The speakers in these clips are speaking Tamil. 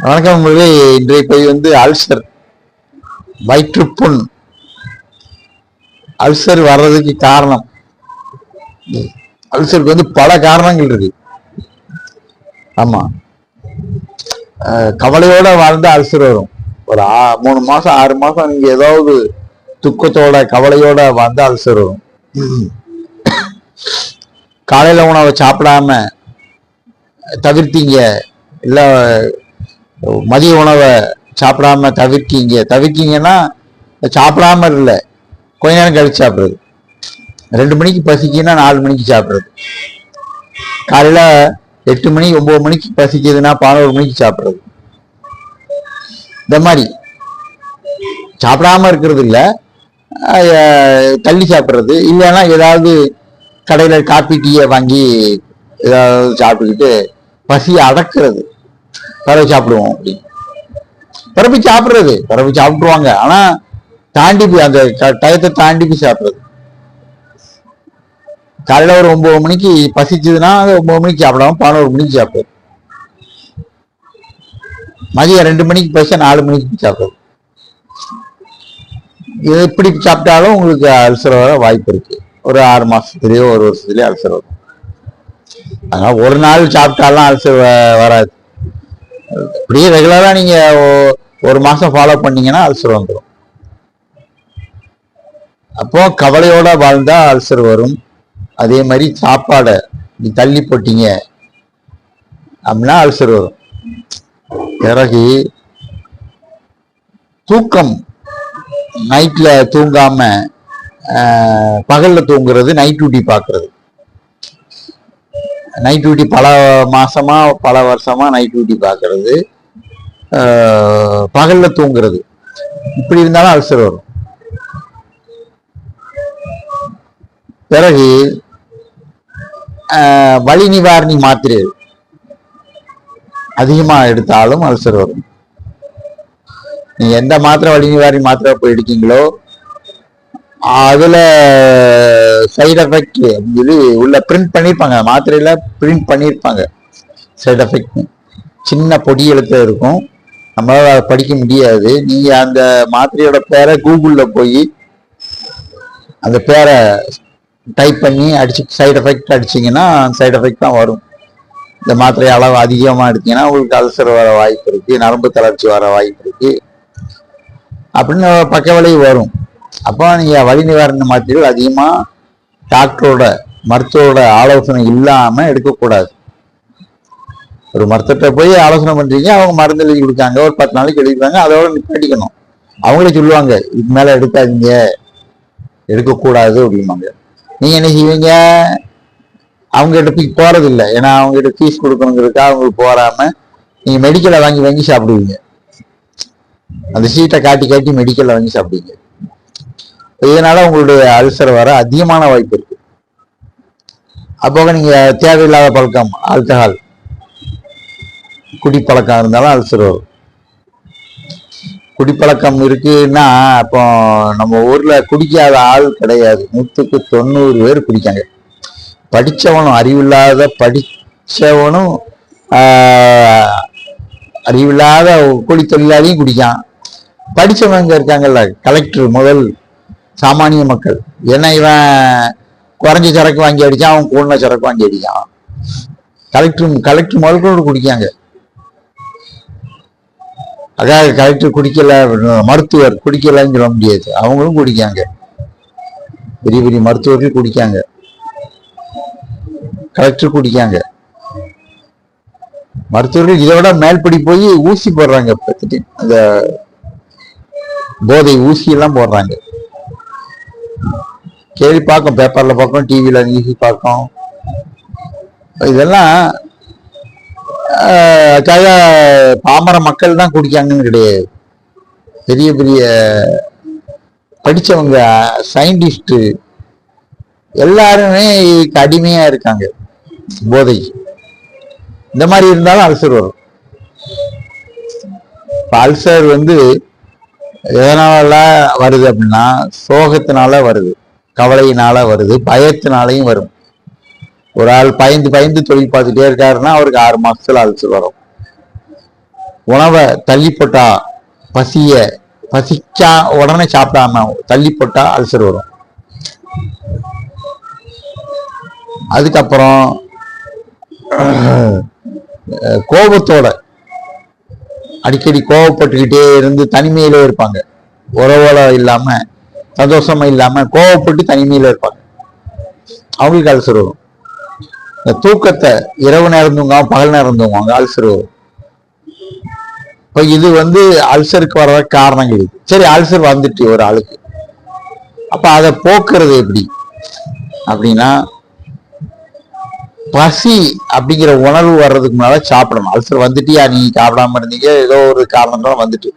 வணக்கம் உங்களே. இன்றைய பதிவு அல்சர், வயிற்றுப்புண். அல்சர் வர்றதுக்கு காரணம், அல்சருக்கு பல காரணங்கள் இருக்கு. ஆமா, கவலையோட வாழ்ந்தா அல்சர் வரும். ஒரு 3 மாசம் 6 மாசம் நீங்க ஏதாவது துக்கத்தோட கவலையோட வாழ்ந்தா அல்சர் வரும். காலையில உணவை சாப்பிடாம தவிர்த்தீங்க, இல்ல மதிய உணவை சாப்பிடாம தவிர்க்கீங்கன்னா சாப்பிடாம இல்லை, கொஞ்ச நேரம் கழிச்சு சாப்பிடுறது. 2 மணிக்கு பசிக்குன்னா 4 மணிக்கு சாப்பிடுறது. காலையில 8 மணி 9 மணிக்கு பசிக்குதுன்னா 11 மணிக்கு சாப்பிடுறது. இந்த மாதிரி சாப்பிடாம இருக்கிறது இல்லை, தள்ளி சாப்பிட்றது. இல்லைன்னா ஏதாவது கடையில் காப்பி டீயை வாங்கி ஏதாவது சாப்பிட்டுக்கிட்டு பசியை அடக்கிறது. பிறகு சாப்பிடுவோம் அப்படி பிறப்பு சாப்பிட்டுருவாங்க. ஆனா தாண்டி போய் அந்த டயத்தை தாண்டி போய் சாப்பிடுறது. காலையில ஒரு 9 மணிக்கு பசிச்சதுன்னா 9 மணிக்கு சாப்பிடாம 11 மணிக்கு சாப்பிடுறது. மதியம் 2 மணிக்கு பசிச்சா 4 மணிக்கு சாப்பிடுறது. இது எப்படி சாப்பிட்டாலும் உங்களுக்கு அல்சர் வர வாய்ப்பு இருக்கு. ஒரு 6 மாசத்துலயோ 1 வருஷத்துலயோ அல்சர் வரும். அதனால ஒரு நாள் சாப்பிட்டாலும் அல்சர் வராது. இப்படியே ரெகுலரா நீங்க 1 மாசம் ஃபாலோ பண்ணீங்கன்னா அல்சர் வந்துடும். அப்போ கவலையோட வாழ்ந்தா அல்சர் வரும். அதே மாதிரி சாப்பாடை நீ தள்ளி போட்டீங்க அப்படின்னா அல்சர் வரும். பிறகு தூக்கம், நைட்ல தூங்காம பகல்ல தூங்குறது, நைட் டியூட்டி பார்க்கறது. நைட் டியூட்டி பல மாசமா பல வருஷமா நைட் டியூட்டி பார்க்கறது, பகல்ல தூங்குறது, இப்படி இருந்தாலும் அல்சர் வரும். பிறகு வலி நிவாரணி மாத்திரை அதிகமா எடுத்தாலும் அல்சர் வரும். நீங்க எந்த மாத்திரை வலி நிவாரணி மாத்திரை போய் எடுக்கீங்களோ அதுல சைடு எஃபெக்ட் சொல்லி உள்ள பிரிண்ட் பண்ணிருப்பாங்க, மாத்திரையில பிரிண்ட் பண்ணிருப்பாங்க. சைடு எஃபெக்ட் சின்ன பொடி எழுத்து இருக்கும், நம்மளால படிக்க முடியாது. நீங்க அந்த மாத்திரையோட பேரை கூகுள்ல போய் அந்த பேரை டைப் பண்ணி அடிச்சு சைடு எஃபெக்ட் அடிச்சிங்கன்னா சைடு எஃபெக்ட் தான் வரும். இந்த மாத்திரை அளவு அதிகமாக எடுத்தீங்கன்னா உங்களுக்கு அல்சர் வர வாய்ப்பு இருக்கு, நரம்பு தளர்ச்சி வர வாய்ப்பு இருக்கு அப்படின்னு பக்க விளைவு வரும். அப்போ நீங்க வலி நிவாரண மாத்திரைகள் அதிகமா டாக்டரோட மருத்துவரோட ஆலோசனை இல்லாம எடுக்கக்கூடாது. ஒரு மருத்துவத்தை போய் ஆலோசனை பண்றீங்க, அவங்க மருந்து எழுதி கொடுக்காங்க, ஒரு 10 நாளைக்கு எழுதிருக்காங்க, அதோட நிப்பாட்டிக்கணும். அவங்களே சொல்லுவாங்க இதுக்கு மேல எடுக்காதீங்க, எடுக்கக்கூடாது அப்படிம்பாங்க. நீங்க என்ன செய்வீங்க? அவங்க கிட்ட போறது இல்லை, ஏன்னா அவங்க கிட்ட ஃபீஸ் கொடுக்கணுங்கிறதுக்காக அவங்களுக்கு போறாம நீங்க மெடிக்கலை வாங்கி வாங்கி சாப்பிடுவீங்க. அந்த சீட்டை காட்டி காட்டி மெடிக்கல்ல வாங்கி சாப்பிடுவீங்க. இதனால உங்களுடைய அல்சர் வர அதிகமான வாய்ப்பு இருக்கு. அப்போ நீங்க தேவையில்லாத பழக்கம், ஆல்கஹால் குடிப்பழக்கம் இருந்தாலும் அல்சர் வரும். குடிப்பழக்கம் இருக்குன்னா அப்போ நம்ம ஊர்ல குடிக்காத ஆள் கிடையாது. 100க்கு 90 பேர் குடிக்காங்க. படிச்சவனும் படிச்சவனும் அறிவில்லாத கூலி தொழிலாளியும் குடிக்கான். படிச்சவங்க இருக்காங்கல்ல, கலெக்டர் முதல் சாமானிய மக்கள், ஏன்னா இவன் குறைஞ்ச சரக்கு வாங்கி அடிச்சான், அவன் கூடின சரக்கு வாங்கி அடிச்சான். கலெக்டர் முதல் கூட குடிக்காங்க. அதாவது கலெக்டர் குடிக்கல, மருத்துவர் குடிக்கலன்னு சொல்ல முடியாது, அவங்களும் குடிக்காங்க. பெரிய பெரிய மருத்துவர்கள் குடிக்காங்க, கலெக்டர் குடிக்காங்க. மருத்துவர்கள் இதை விட மேல்படி போய் ஊசி போடுறாங்க, அந்த போதை ஊசி எல்லாம் போடுறாங்க. கேள்வி பார்க்கும், பேப்பர்ல பார்க்கும், டிவியில நியூஸ் பார்க்கும். இதெல்லாம் பாமர மக்கள் தான் குடிக்காங்கன்னு கிடையாது. பெரிய பெரிய படிச்சவங்க, சயின்டிஸ்ட் எல்லாருமே அடிமையா இருக்காங்க போதை. இந்த மாதிரி இருந்தாலும் அல்சர் வரும். அல்சர் எதனால வருது அப்படின்னா சோகத்தினால வருது, கவலையினால வருது, பயத்தினாலையும் வரும். ஒரு ஆள் பயந்து தொழில் பார்த்துட்டே இருக்காருன்னா அவருக்கு 6 மாசத்துல அல்சர் வரும். உணவை தள்ளி போட்டா, பசிக்கா உடனே சாப்பிடாம தள்ளி போட்டா அல்சர் வரும். அதுக்கப்புறம் கோபத்தோட அடிக்கடி கோபப்பட்டுக்கிட்டே இருந்து தனிமையில இருப்பாங்க, உறவோட இல்லாம சந்தோஷமா இல்லாம கோபப்பட்டு தனிமையில இருப்பாங்க, அவங்களுக்கு அல்சர் வரும். இந்த தூக்கத்தை இரவு நேரம் தூங்குவாங்க, பகல் நேரம் தூங்குவாங்க, அல்சர் வரும். இப்ப இது அல்சருக்கு வர்ற காரணங்கள் இது. சரி, அல்சர் வந்துட்டு ஒரு ஆளுக்கு, அப்ப அதை போக்குறது எப்படி அப்படின்னா, பசி அப்படிங்கிற உணர்வு வர்றதுக்கு முன்னால சாப்பிடணும். அல்சர் வந்துட்டியா, நீ சாப்பிடாம இருந்தீங்க, ஏதோ ஒரு காரணம் வந்துட்டு,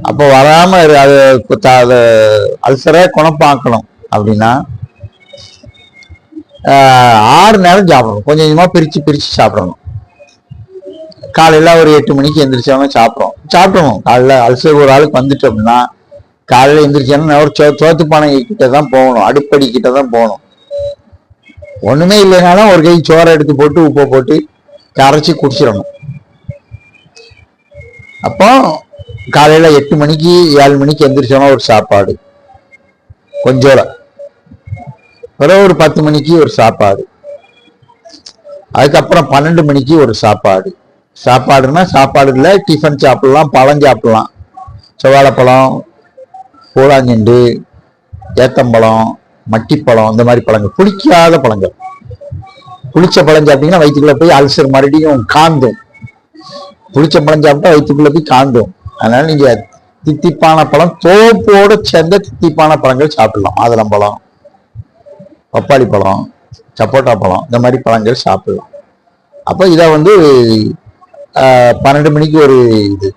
அப்போ வராம அதை அல்சரை குணப்பாக்கணும் அப்படின்னா 6 நேரம் சாப்பிடணும். கொஞ்சம் கொஞ்சமா பிரிச்சு பிரிச்சு சாப்பிடணும். காலையில ஒரு 8 மணிக்கு எந்திரிச்சவங்க சாப்பிடணும். காலையில அல்சர் ஒரு ஆளுக்கு வந்துட்டு அப்படின்னா காலையில எந்திரிச்சோன்னா ஒரு சோத்துப்பானை கிட்டதான் போகணும், அடுப்படி கிட்டதான் போகணும். ஒண்ணுமே இல்லைனாலும் ஒரு கை சோறை எடுத்து போட்டு உப்பை போட்டு கரைச்சி குடிச்சிடணும். அப்போ காலையில 8 மணிக்கு 7 மணிக்கு எந்திரிச்சோன்னா ஒரு சாப்பாடு கொஞ்சோட, பிறகு ஒரு 10 மணிக்கு ஒரு சாப்பாடு, அதுக்கப்புறம் 12 மணிக்கு ஒரு சாப்பாடு. சாப்பாடுன்னா சாப்பாடு இல்லை, டிஃபன் சாப்பிடலாம், பழம் சாப்பிடலாம், செவ்வாழைப்பழம், பூலாஞ்செண்டு, ஏத்தம்பழம், மட்டிப்பழம், இந்த மாதிரி பழங்கள், புளிக்காத பழங்கள். புளிச்ச பழம் சாப்பிட்டீங்கன்னா வயிற்றுக்குள்ள போய் அல்சர் மறுபடியும் காந்தும். புளிச்ச பழம் சாப்பிட்டா வயிற்றுக்குள்ள போய் காந்தும். அதனால நீங்க தித்திப்பான பழம், தோப்போட சேர்ந்த தித்திப்பான பழங்கள் சாப்பிடலாம். மாதுளம்பழம், பப்பாளி பழம், சப்போட்டா பழம், இந்த மாதிரி பழங்கள் சாப்பிடலாம். அப்போ இதை 12 மணிக்கு ஒரு இது,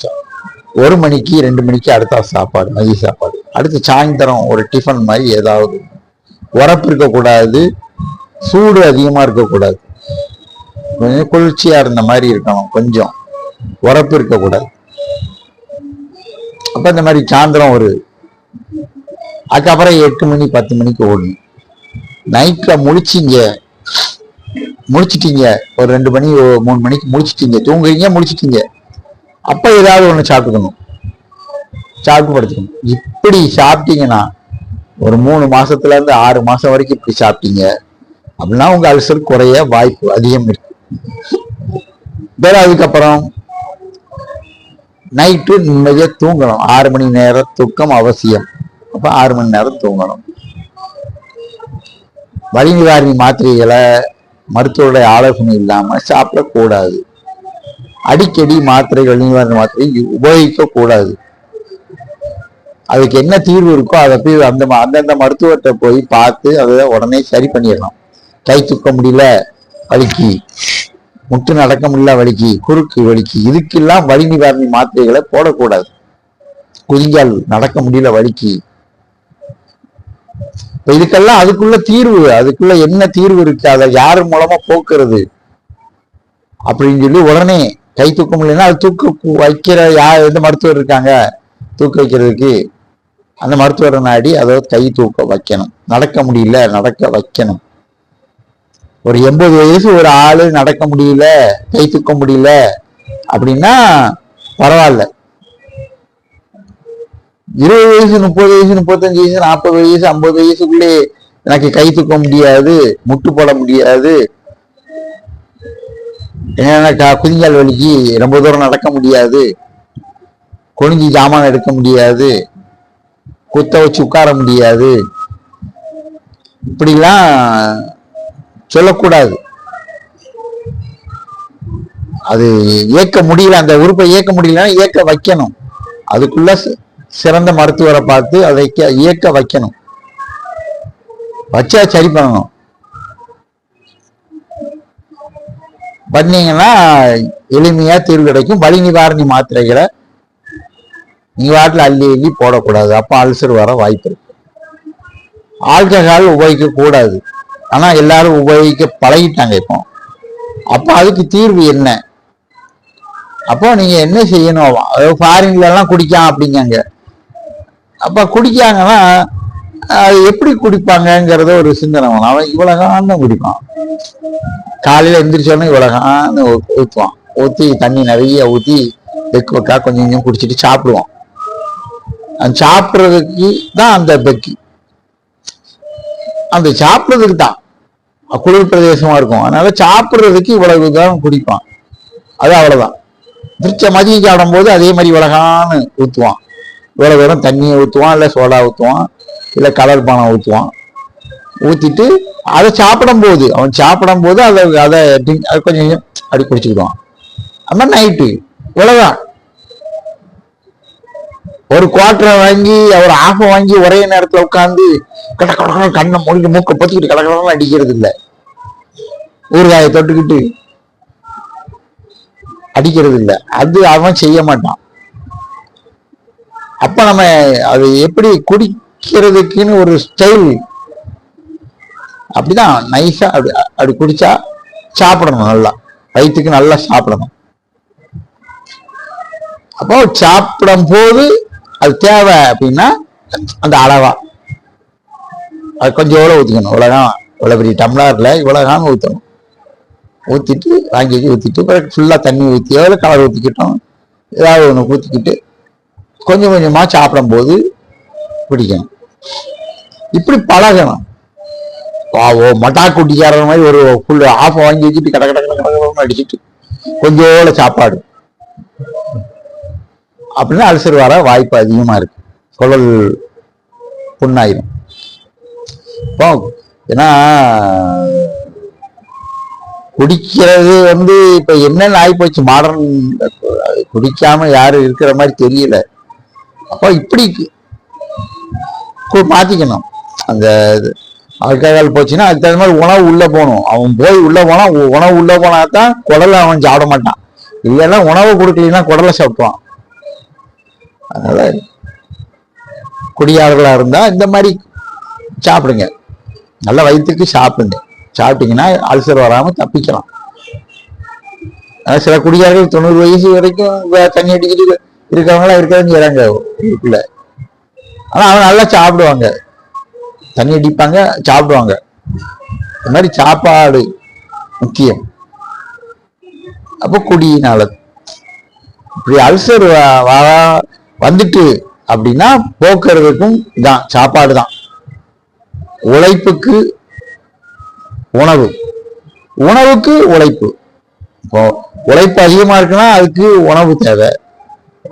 1 மணிக்கு 2 மணிக்கு அடுத்த சாப்பாடு, மதிய சாப்பாடு. அடுத்து சாயந்தரம் ஒரு டிஃபன் மாதிரி ஏதாவது, உரப்பு இருக்கக்கூடாது, சூடு அதிகமா இருக்கக்கூடாது, கொஞ்சம் குளிர்ச்சியா இருந்த மாதிரி இருக்கணும், கொஞ்சம் உரப்பு இருக்கக்கூடாது. அப்ப இந்த மாதிரி சாயந்தரம் அதுக்கப்புறம் 8 மணி 10 மணிக்கு ஓடணும். நைட்ல முடிச்சிட்டீங்க, ஒரு 2 மணி 3 மணிக்கு முடிச்சிட்டீங்க, தூங்குறீங்க, முடிச்சிட்டீங்க, அப்ப ஏதாவது ஒண்ணு சாப்பிட்டுக்கணும், சாப்பிட்டு படுத்துக்கணும். இப்படி சாப்பிட்டீங்கன்னா ஒரு 3 மாசத்துல இருந்து 6 மாசம் வரைக்கும் இப்படி சாப்பிட்டீங்க அப்படின்னா உங்க அல்சர் குறைய வாய்ப்பு அதிகம் இருக்கு. வேற அதுக்கப்புறம் நைட்டு நிம்மதியா தூங்கணும். 6 மணி நேரம் தூக்கம் அவசியம். அப்ப 6 மணி நேரம் தூங்கணும். வலி நிவாரணி மாத்திரைகளை மருத்துவருடைய ஆலோசனை இல்லாம சாப்பிடக்கூடாது. அடிக்கடி வலி நிவாரணி மாத்திரை உபயோகிக்க கூடாது. அதுக்கு என்ன தீர்வு இருக்கோ அதை போய் அந்தந்த மருத்துவர்கிட்ட போய் பார்த்து அதை உடனே சரி பண்ணிடலாம். கை தூக்க முடியல வலிக்கு, முட்டு நடக்க முடியல வலிக்கு, குறுக்கு வலிக்கு, இதுக்கெல்லாம் வலி நிவாரணி மாத்திரைகளை போடக்கூடாது. குதிங்கால் நடக்க முடியல வலிக்கு, இதுக்கெல்லாம் அதுக்குள்ள தீர்வு, அதுக்குள்ள என்ன தீர்வு இருக்கு, அதை யாரு மூலமா போக்குறது அப்படின்னு சொல்லி உடனே கை தூக்க முடியலன்னா அது தூக்க வைக்கிற எந்த மருத்துவர் இருக்காங்க தூக்க வைக்கிறதுக்கு, அந்த மருத்துவரை நாடி அதை கை தூக்க வைக்கணும். நடக்க முடியல நடக்க வைக்கணும். ஒரு 80 வயசு ஒரு ஆளு நடக்க முடியல, கை தூக்க முடியல அப்படின்னா பரவாயில்ல. 20 வயசு 30 வயசு 35 வயசு 40 வயசு 50 வயசுக்குள்ளே எனக்கு கை தூக்க முடியாது, முட்டு போட முடியாது, என்னன்னா குதிங்கால் வலிக்கு ரொம்ப தூரம் நடக்க முடியாது, குனிஞ்சி ஜாமான் எடுக்க முடியாது, குத்த வச்சு உட்கார முடியாது, இப்படிலாம் சொல்லக்கூடாது. அது இயக்க முடியல, அந்த உறுப்பை இயக்க முடியலன்னா இயக்க வைக்கணும். அதுக்குள்ள சிறந்த மருத்துவரை பார்த்து அதை இயக்க வைக்கணும், வச்சா சரி பண்ணணும். பண்ணீங்கன்னா எளிமையா தீர்வு கிடைக்கும். வலி நிவாரணி மாத்திரைகளை நீங்க வாட்டில் அள்ளி போடக்கூடாது. அப்ப அல்சர் வர வாய்ப்பு இருக்கு. ஆல்கஹால் உபயோகிக்க கூடாது, ஆனா எல்லாரும் உபயோகிக்க பழகிட்டாங்க இப்போ. அப்ப அதுக்கு தீர்வு என்ன? அப்போ நீங்க என்ன செய்யணும்? ஃபாரின்ல எல்லாம் குடிக்காம அப்படிங்காங்க. அப்ப குடிக்காங்கன்னா அது எப்படி குடிப்பாங்கங்கிறத ஒரு சிந்தனை வேணும். அவன் இவ்வளவுதான் குடிப்பான், காலையில எந்திரிச்சோடனே இவ்வளவுதான் ஊற்றுவான், ஊற்றி தண்ணி நிறைய ஊற்றி பெக்கு வைக்கா கொஞ்சம் கொஞ்சம் குடிச்சிட்டு சாப்பிடுவோம். அந்த சாப்பிட்றதுக்கு தான் அந்த பெக்கு, அந்த சாப்பிட்றதுக்கு தான் குளிர் பிரதேசமா இருக்கும். அதனால சாப்பிட்றதுக்கு இவ்வளவு தான் குடிப்பான். அது அவ்வளவுதான். திருச்ச மதியம் சாப்பிடும் போது அதே மாதிரி இவ்வளகான்னு ஊற்றுவான். இவ்வளவு தூரம் தண்ணியை ஊற்றுவான், இல்லை சோடா ஊற்றுவான், இல்லை கலர் பானம் ஊற்றுவான். ஊற்றிட்டு அதை சாப்பிடும் போது அவன் சாப்பிடும் போது அதை கொஞ்சம் கொஞ்சம் அப்படி குடிச்சுக்கிடுவான். அது மாதிரி நைட்டு இவ்வளவுதான். ஒரு குவார்டரை வாங்கி ஒரு ஆஃபை வாங்கி ஒரே நேரத்தில் உட்காந்து கட்ட கடற்கரை கண்ணை மூடிட்டு மூக்கை பொத்திக்கிட்டு கடற்கரை அடிக்கிறது இல்லை, ஊறுகாயை தொட்டுக்கிட்டு அடிக்கிறது இல்லை. அது அவன் செய்ய மாட்டான். அப்ப நம்ம அது எப்படி குடிக்கிறதுக்குன்னு ஒரு ஸ்டைல் அப்படிதான் நைஸா அப்படி குடிச்சா சாப்பிடணும், நல்லா வயிற்றுக்கு நல்லா சாப்பிடணும். அப்போ சாப்பிடும் போது அது தேவை அப்படின்னா அந்த அளவா அது கொஞ்சம் எவ்வளோ ஊற்றிக்கணும், இவ்வளோதான், இவ்வளோ பெரிய டம்ளர்ல இவ்வளோதான் ஊற்றணும். ஊற்றிட்டு வாங்கி ஊற்றிட்டு பிறகு ஃபுல்லாக தண்ணி ஊற்றி எவ்வளோ கலர் ஊற்றிக்கிட்டோம், ஏதாவது ஒன்று ஊற்றிக்கிட்டு கொஞ்சம் கொஞ்சமாக சாப்பிடும் போது பிடிக்கணும். இப்படி பழகணும். மட்டா குட்டிக்கார மாதிரி ஒரு ஃபுல் ஆஃப் வாங்கி வச்சுட்டு கட கட கட அடிச்சுட்டு கொஞ்சோட சாப்பாடு அப்படின்னா அல்சர் வர வாய்ப்பு அதிகமா இருக்கு. குடல் புண்ணாயிரும். ஏன்னா குடிக்கிறது இப்ப என்னென்ன ஆகி போச்சு, மாடர்ன் குடிக்காம யாரும் இருக்கிற மாதிரி தெரியல. அப்போ இப்படி மாத்திக்கணும். அந்த ஆல்கஹால் போச்சுன்னா அதுக்கு தகுந்த மாதிரி உணவு உள்ள போகணும். அவன் போய் உள்ள போனா உணவு உள்ள போனா தான் குடலை அவன் சாப்பிட மாட்டான். இல்லைன்னா உணவு கொடுக்கலன்னா குடலை சாப்பிடுவான். அதனால குடியாளர்களா இருந்தா இந்த மாதிரி சாப்பிடுங்க, நல்ல வயிற்றுக்கு சாப்பிடுங்க. சாப்பிட்டீங்கன்னா அல்சர் வராம தப்பிக்கலாம். சில குடியாளர்கள் 90 வயசு வரைக்கும் தண்ணி அடிக்கிட்டு இருக்கிறவங்களா இருக்கிறதுன்னு செய்றாங்க வீட்டுல. ஆனா அவங்க நல்லா சாப்பிடுவாங்க, தண்ணி அடிப்பாங்க, சாப்பிடுவாங்க. இந்த மாதிரி சாப்பாடு முக்கியம். அப்போ குடியினால இப்படி அல்சர் வந்துட்டு அப்படின்னா போக்குறதுக்கும் தான் சாப்பாடு தான். உழைப்புக்கு உணவு, உணவுக்கு உழைப்பு. இப்போ உழைப்பு அதிகமா இருக்குன்னா அதுக்கு உணவு தேவை.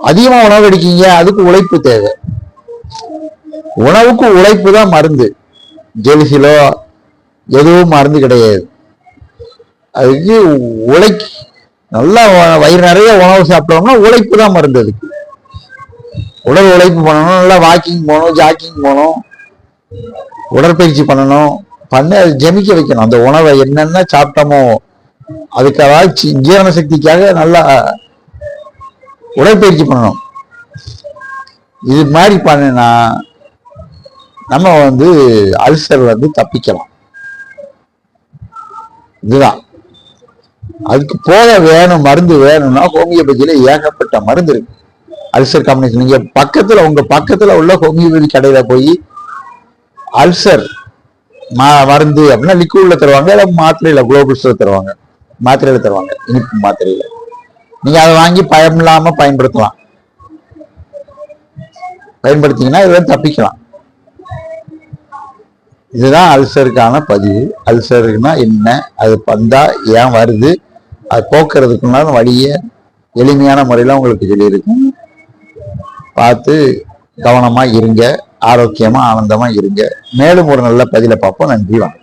அதிகமா உணவு அடிக்கீங்க, அதுக்கு உழைப்பு தேவை. உணவுக்கு உழைப்பு தான் மருந்து. ஜெலிசிலோ எதுவும் மருந்து கிடையாது. அதுக்கு நல்லா வயிறு நிறைய உணவு சாப்பிட்டோம்னா உழைப்பு தான் மருந்து. அதுக்கு உடல் உழைப்பு பண்ணணும், நல்லா வாக்கிங் போகணும், ஜாக்கிங் போகணும், உடற்பயிற்சி பண்ணணும், அது ஜெமிக்க வைக்கணும். அந்த உணவை என்னென்ன சாப்பிட்டோமோ அதுக்காக ஜீரண சக்திக்காக நல்லா உடற்பயிற்சி பண்ணணும். இது மாதிரி பண்ணினா நம்ம அல்சர் தப்பிக்கலாம். இதுதான். அதுக்கு போக வேணும், மருந்து வேணும்னா ஹோமியோபதியில ஏகப்பட்ட மருந்து இருக்கு. அல்சர் காம்பினேஷன் நீங்க உங்க பக்கத்துல உள்ள ஹோமியோபதி கடையில போய் அல்சர் மருந்து அப்படின்னா லிக்விட்ல தருவாங்க, இல்லை மாத்திரையில குளோபல்ஸ்ல தருவாங்க, மாத்திரையில தருவாங்க, இனிப்பு மாத்திரையில. நீங்க அதை வாங்கி பயம் இல்லாம பயன்படுத்தலாம். பயன்படுத்திங்கன்னா இதெல்லாம் தப்பிக்கலாம். இதுதான் அல்சருக்கான பதிவு. அல்சருக்குன்னா என்ன, அது வந்தா ஏன் வருது, அது போக்குறதுக்குள்ளான வழியை எளிமையான முறையில உங்களுக்கு சொல்லியிருக்கும். பார்த்து கவனமா இருங்க, ஆரோக்கியமா ஆனந்தமா இருங்க. மேலும் ஒரு நல்ல பதில பார்ப்போம். நன்றி, வணக்கம்.